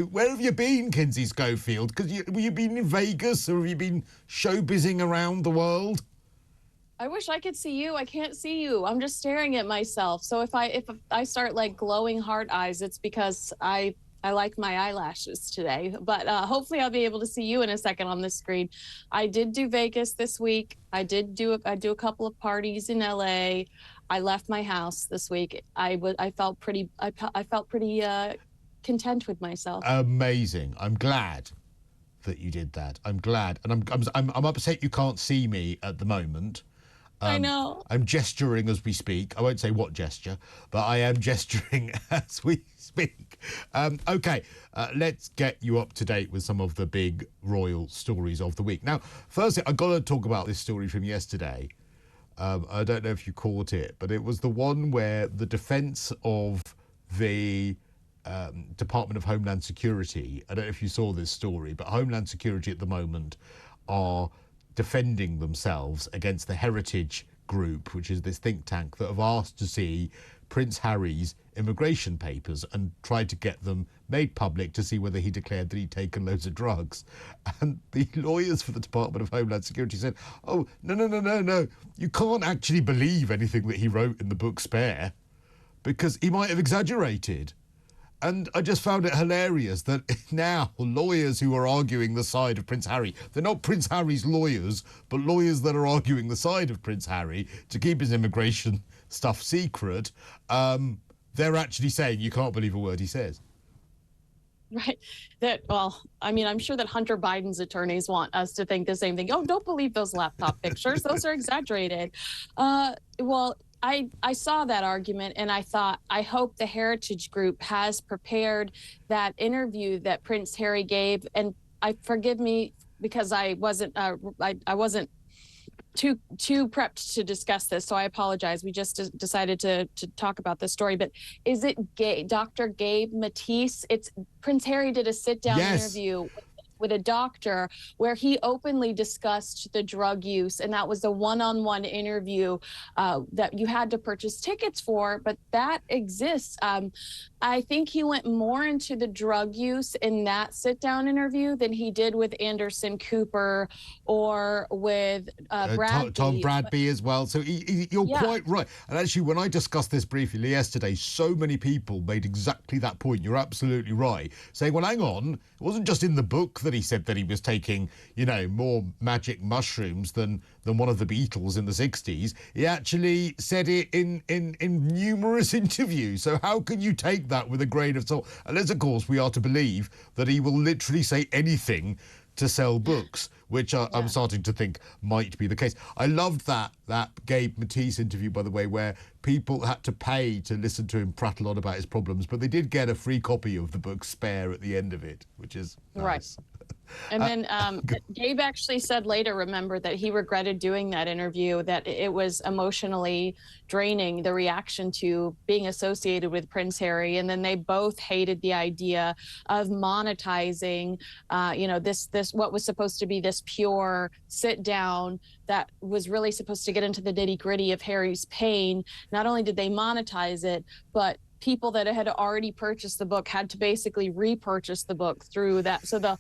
Where have you been, Kinsey Schofield? Because have you been in Vegas, or have you been showbizzing around the world? I wish I could see you. I can't see you. I'm just staring at myself. So if I start like glowing heart eyes, it's because I like my eyelashes today. But hopefully I'll be able to see you in a second on the screen. I did do Vegas this week. I do a couple of parties in LA. I left my house this week. I felt pretty content with myself. Amazing. I'm glad that you did that. I'm glad, and I'm upset you can't see me at the moment. I know. I'm gesturing as we speak. I won't say what gesture, but I am gesturing as we speak. Okay, let's get you up to date with some of the big royal stories of the week. Now, firstly, I've got to talk about this story from yesterday. I don't know if you caught it, but it was the one where the defence of the Department of Homeland Security, I don't know if you saw this story, but Homeland Security at the moment are defending themselves against the Heritage Group, which is this think tank that have asked to see Prince Harry's immigration papers and tried to get them made public to see whether he declared that he'd taken loads of drugs. And the lawyers for the Department of Homeland Security said, oh, no. You can't actually believe anything that he wrote in the book Spare, because he might have exaggerated. And I just found it hilarious that now lawyers who are arguing the side of Prince Harry, they're not Prince Harry's lawyers, but lawyers that are arguing the side of Prince Harry to keep his immigration stuff secret, they're actually saying you can't believe a word he says. Right. Well, I mean, I'm sure that Hunter Biden's attorneys want us to think the same thing. Oh, don't believe those laptop pictures. Those are exaggerated. Well, I saw that argument and I thought, I hope the Heritage Group has prepared that interview that Prince Harry gave. And forgive me because I wasn't too prepped to discuss this, so I apologize. We just decided to talk about this story. But is it Dr. Gabe Matisse? It's Prince Harry did a sit-down interview with a doctor where he openly discussed the drug use, and that was a one-on-one interview that you had to purchase tickets for, but that exists. I think he went more into the drug use in that sit-down interview than he did with Anderson Cooper or with Bradby. Tom Bradby as well. So you're quite right. And actually, when I discussed this briefly yesterday, so many people made exactly that point. You're absolutely right. Saying, well, hang on, it wasn't just in the book that he said that he was taking, more magic mushrooms than one of the Beatles in the 60s. He actually said it in numerous interviews. So how can you take that with a grain of salt? Unless, of course, we are to believe that he will literally say anything to sell books, which I'm starting to think might be the case. I loved that Gabe Matisse interview, by the way, where people had to pay to listen to him prattle on about his problems, but they did get a free copy of the book Spare at the end of it, which is nice. Right. And then Gabe actually said later, remember, that he regretted doing that interview, that it was emotionally draining, the reaction to being associated with Prince Harry. And then they both hated the idea of monetizing, this what was supposed to be this pure sit down that was really supposed to get into the nitty gritty of Harry's pain. Not only did they monetize it, but people that had already purchased the book had to basically repurchase the book through that. So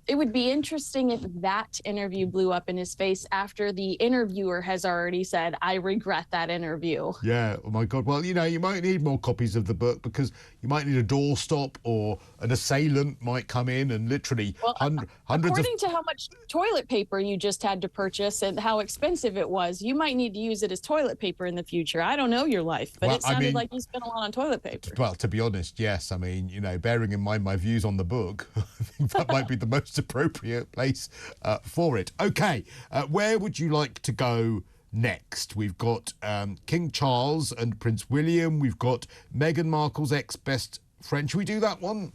it would be interesting if that interview blew up in his face after the interviewer has already said, I regret that interview. Yeah, oh my God. Well, you might need more copies of the book because you might need a doorstop, or an assailant might come in and literally hundreds according to how much toilet paper you just had to purchase and how expensive it was, you might need to use it as toilet paper in the future. I don't know your life, but it sounded like you spent a lot on toilet paper. Well, to be honest, yes. Bearing in mind my views on the book, I think that might be the most appropriate place for it. Okay, where would you like to go next? We've got King Charles and Prince William. We've got Meghan Markle's ex-best friend. Should we do that one?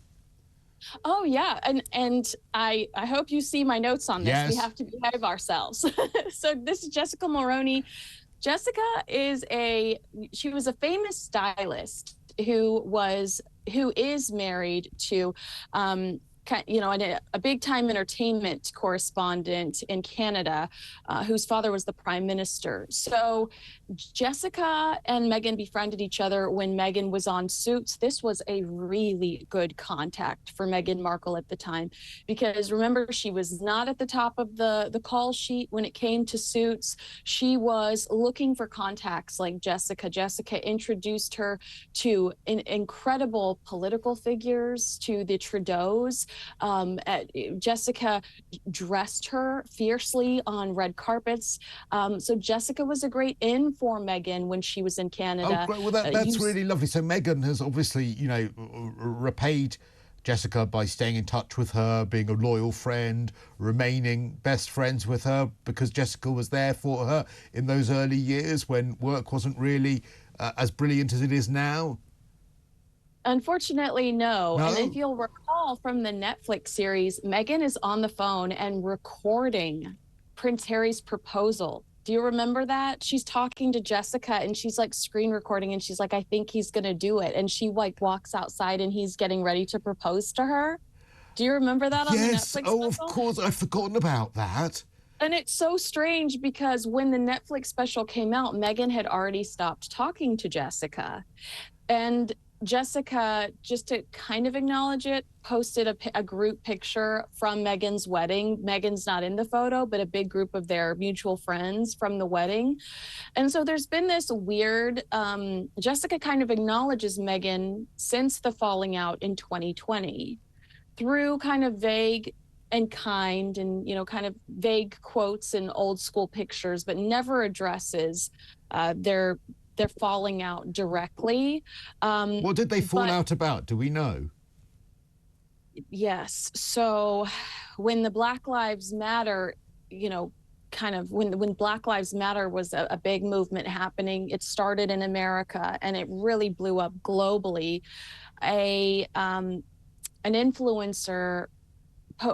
Oh, yeah. And I hope you see my notes on this. Yes. We have to behave ourselves. So this is Jessica Mulroney. Jessica she was a famous stylist who is married to a big time entertainment correspondent in Canada, whose father was the prime minister. So Jessica and Meghan befriended each other when Meghan was on Suits. This was a really good contact for Meghan Markle at the time, because remember, she was not at the top of the call sheet when it came to Suits. She was looking for contacts like Jessica. Jessica introduced her to incredible political figures, to the Trudeaus. Jessica dressed her fiercely on red carpets. So Jessica was a great in for Meghan when she was in Canada. Oh, great. Well, that's really lovely. So Meghan has obviously, repaid Jessica by staying in touch with her, being a loyal friend, remaining best friends with her, because Jessica was there for her in those early years when work wasn't really as brilliant as it is now. Unfortunately, no. And if you'll recall from the Netflix series, Meghan is on the phone and recording Prince Harry's proposal. Do you remember that? She's talking to Jessica and she's like screen recording, and she's like, I think he's going to do it. And she like walks outside and he's getting ready to propose to her. Do you remember that on the Netflix? Oh, of course. I've forgotten about that. And it's so strange because when the Netflix special came out, Meghan had already stopped talking to Jessica. And Jessica, just to kind of acknowledge it, posted a group picture from Meghan's wedding. Meghan's not in the photo, but a big group of their mutual friends from the wedding. And so there's been this weird, Jessica kind of acknowledges Meghan since the falling out in 2020 through kind of vague and kind and, kind of vague quotes and old school pictures, but never addresses their falling out directly. What did they fall out about? Do we know? Yes. So when the Black Lives Matter, when Black Lives Matter was a big movement happening, it started in America and it really blew up globally. An influencer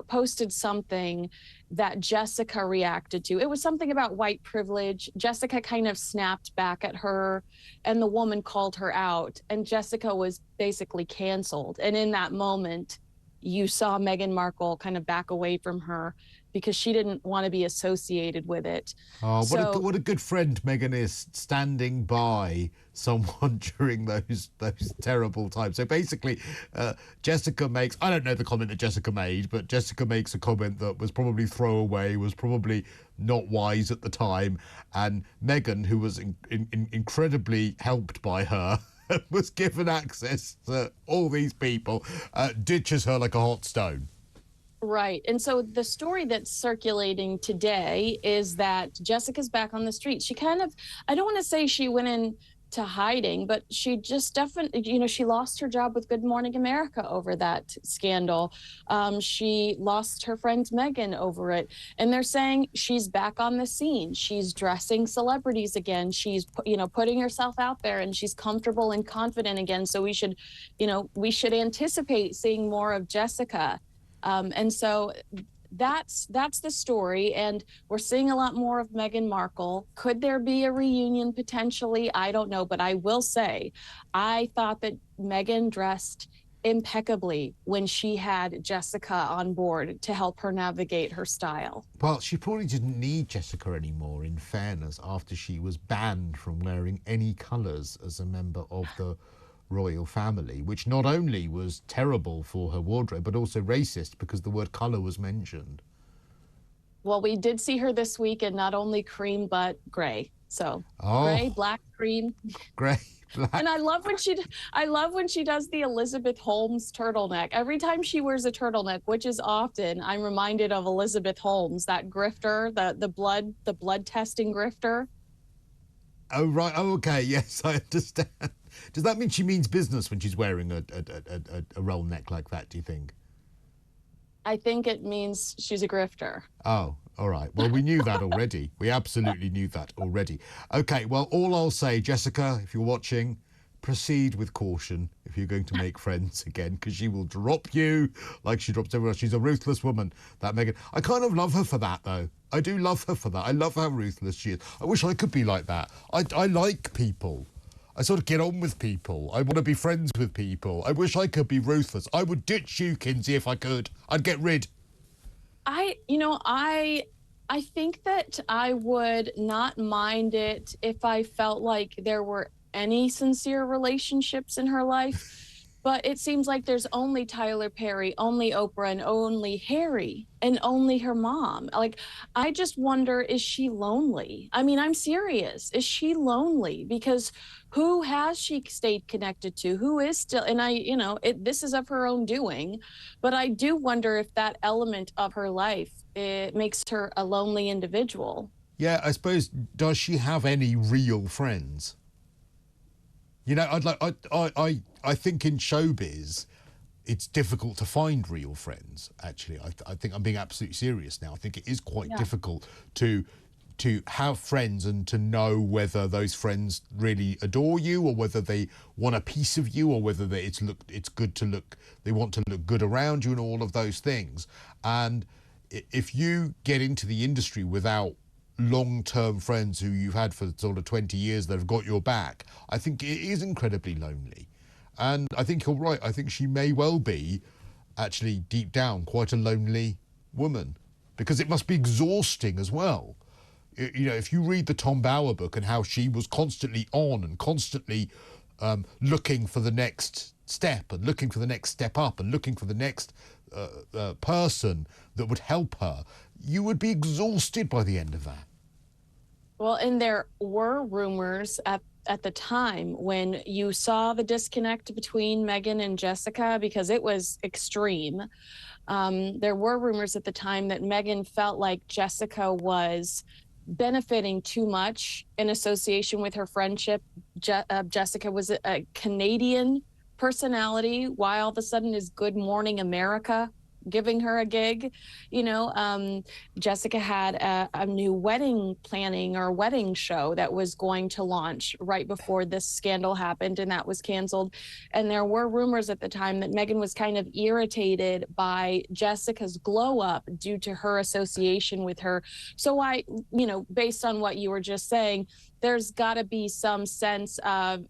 posted something that Jessica reacted to. It was something about white privilege. Jessica kind of snapped back at her and the woman called her out, and Jessica was basically canceled. And in that moment, you saw Meghan Markle kind of back away from her because she didn't want to be associated with it. Oh, what a good friend Meghan is, standing by someone during those terrible times. So basically, Jessica makes, I don't know the comment that Jessica made, but Jessica makes a comment that was probably throwaway, was probably not wise at the time. And Meghan, who was incredibly helped by her, was given access to all these people, ditches her like a hot stone. Right. And so the story that's circulating today is that Jessica's back on the street. She kind of, I don't want to say she went into hiding, but she just definitely, she lost her job with Good Morning America over that scandal. She lost her friend Meghan over it. And they're saying she's back on the scene. She's dressing celebrities again. She's, putting herself out there, and she's comfortable and confident again. So we should anticipate seeing more of Jessica. And so that's the story, and we're seeing a lot more of Meghan Markle. Could there be a reunion potentially? I don't know, but I will say I thought that Meghan dressed impeccably when she had Jessica on board to help her navigate her style. Well, she probably didn't need Jessica anymore, in fairness, after she was banned from wearing any colours as a member of the royal family, which not only was terrible for her wardrobe, but also racist because the word colour was mentioned. Well, we did see her this week in not only cream, but grey. So grey, black, cream. Grey, black. And I love when she does the Elizabeth Holmes turtleneck. Every time she wears a turtleneck, which is often, I'm reminded of Elizabeth Holmes, that grifter, the blood testing grifter. Oh, right. Oh, okay. Yes, I understand. Does that mean she means business when she's wearing a roll neck like that, do you think? I think it means she's a grifter. Oh, all right. Well, we knew that already. We absolutely knew that already. Okay, well, all I'll say, Jessica, if you're watching, proceed with caution if you're going to make friends again, because she will drop you like she drops everyone else. She's a ruthless woman, that Meghan. I kind of love her for that, though. I do love her for that. I love how ruthless she is. I wish I could be like that. I like people. I sort of get on with people. I want to be friends with people. I wish I could be ruthless. I would ditch you, Kinsey, if I could. I'd get rid. I think that I would not mind it if I felt like there were any sincere relationships in her life. But it seems like there's only Tyler Perry, only Oprah, and only Harry, and only her mom. Like, I just wonder, is she lonely? I mean, I'm serious. Is she lonely? Because who has she stayed connected to? Who is still, and this is of her own doing, but I do wonder if that element of her life, it makes her a lonely individual. Yeah, I suppose, does she have any real friends? I think in showbiz, it's difficult to find real friends. Actually, I think I'm being absolutely serious now. I think it is quite difficult to have friends and to know whether those friends really adore you, or whether they want a piece of you, or whether they want to look good around you, and all of those things. And if you get into the industry without long-term friends who you've had for sort of 20 years that have got your back, I think it is incredibly lonely. And I think you're right. I think she may well be actually deep down quite a lonely woman, because it must be exhausting as well. If you read the Tom Bower book and how she was constantly on and constantly looking for the next step and looking for the next step up and looking for the next person that would help her, you would be exhausted by the end of that. Well, and there were rumors at the time when you saw the disconnect between Meghan and Jessica, because it was extreme. There were rumors at the time that Meghan felt like Jessica was benefiting too much in association with her friendship. Jessica was a Canadian personality. Why all of a sudden is Good Morning America giving her a gig? Jessica had a new wedding planning or wedding show that was going to launch right before this scandal happened, and that was canceled. And there were rumors at the time that Meghan was kind of irritated by Jessica's glow up due to her association with her. So based on what you were just saying, there's got to be some sense of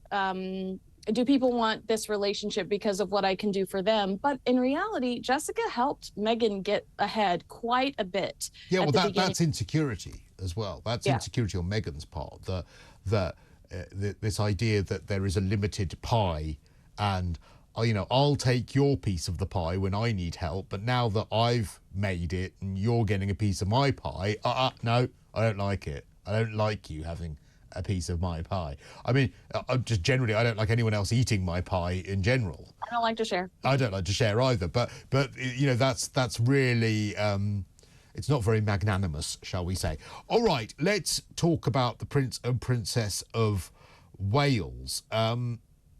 do people want this relationship because of what I can do for them? But in reality, Jessica helped Meghan get ahead quite a bit. Yeah, well, that's insecurity as well. That's insecurity on Meghan's part. This idea that there is a limited pie, and I'll take your piece of the pie when I need help. But now that I've made it and you're getting a piece of my pie, no, I don't like it. I don't like you having a piece of my pie. I mean, just generally, I don't like anyone else eating my pie in general. I don't like to share. I don't like to share either. But that's really it's not very magnanimous, shall we say? All right, let's talk about the Prince and Princess of Wales,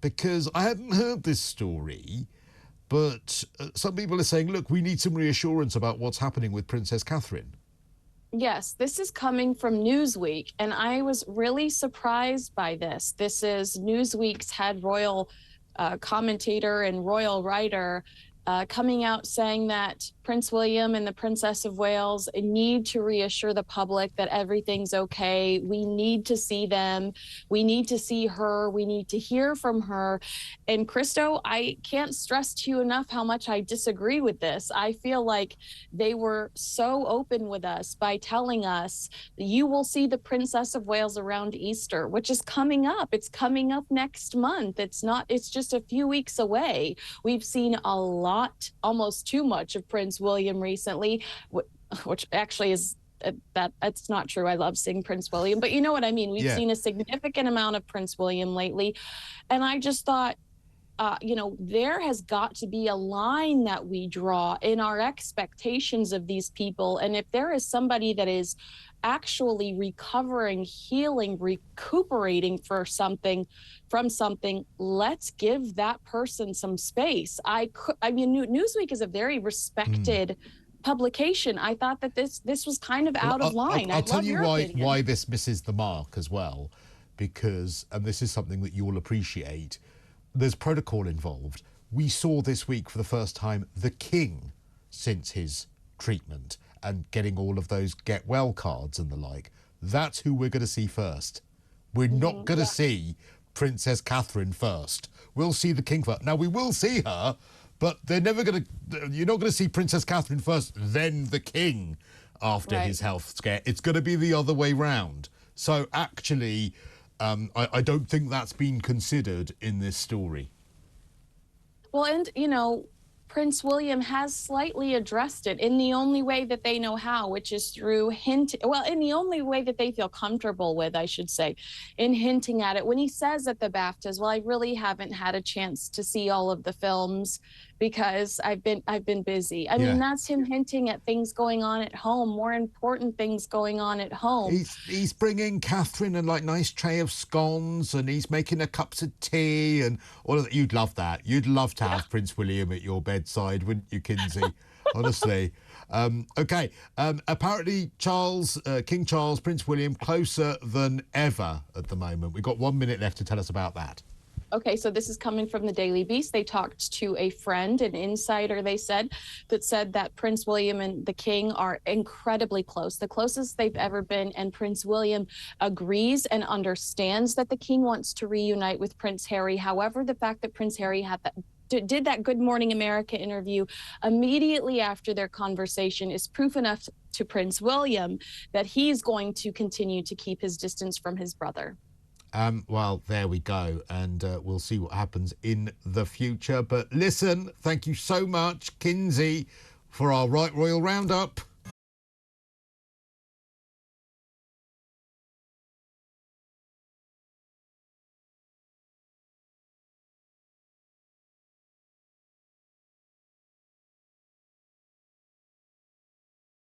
because I hadn't heard this story, but some people are saying, look, we need some reassurance about what's happening with Princess Catherine. Yes, this is coming from Newsweek, and I was really surprised by this. This is Newsweek's head royal commentator and royal writer coming out saying that Prince William and the Princess of Wales need to reassure the public that everything's okay. We need to see them. We need to see her. We need to hear from her. And Cristo, I can't stress to you enough how much I disagree with this. I feel like they were so open with us by telling us you will see the Princess of Wales around Easter, which is coming up. It's coming up next month. It's just a few weeks away. We've seen a lot, almost too much of Prince William recently, which actually is that's not true. I love seeing Prince William, but you know what I mean. We've seen a significant amount of Prince William lately, and I just thought, there has got to be a line that we draw in our expectations of these people. And if there is somebody that is actually recovering, healing, recuperating from something, let's give that person some space. Newsweek is a very respected publication. I thought that this was kind of out of line. I'll tell you why this misses the mark as well, because, and this is something that you will appreciate, there's protocol involved. We saw this week for the first time the King since his treatment and getting all of those get well cards and the like. That's who we're going to see first. We're not going to see Princess Catherine first. We'll see the king first. Now, we will see her, but they're never going to... You're not going to see Princess Catherine first, then the king after his health scare. It's going to be the other way round. So, actually, I don't think that's been considered in this story. Well, and, you know, Prince William has slightly addressed it in the only way that they know how, which is through in the only way that they feel comfortable with, I should say, in hinting at it. When he says at the BAFTAs, well, I really haven't had a chance to see all of the films because I've been busy. I mean, that's him hinting at things going on at home, more important things going on at home. He's bringing Catherine a nice tray of scones, and he's making her cups of tea and all of that. You'd love that. You'd love to have Prince William at your bedside, wouldn't you, Kinsey? Honestly. Okay. Apparently, King Charles, Prince William, closer than ever at the moment. We've got 1 minute left to tell us about that. Okay, so this is coming from the Daily Beast. They talked to a friend, an insider, they said that Prince William and the King are incredibly close, the closest they've ever been. And Prince William agrees and understands that the King wants to reunite with Prince Harry. However, the fact that Prince Harry did that Good Morning America interview immediately after their conversation is proof enough to Prince William that he's going to continue to keep his distance from his brother. Well, there we go, and we'll see what happens in the future. But listen, thank you so much, Kinsey, for our Right Royal Roundup.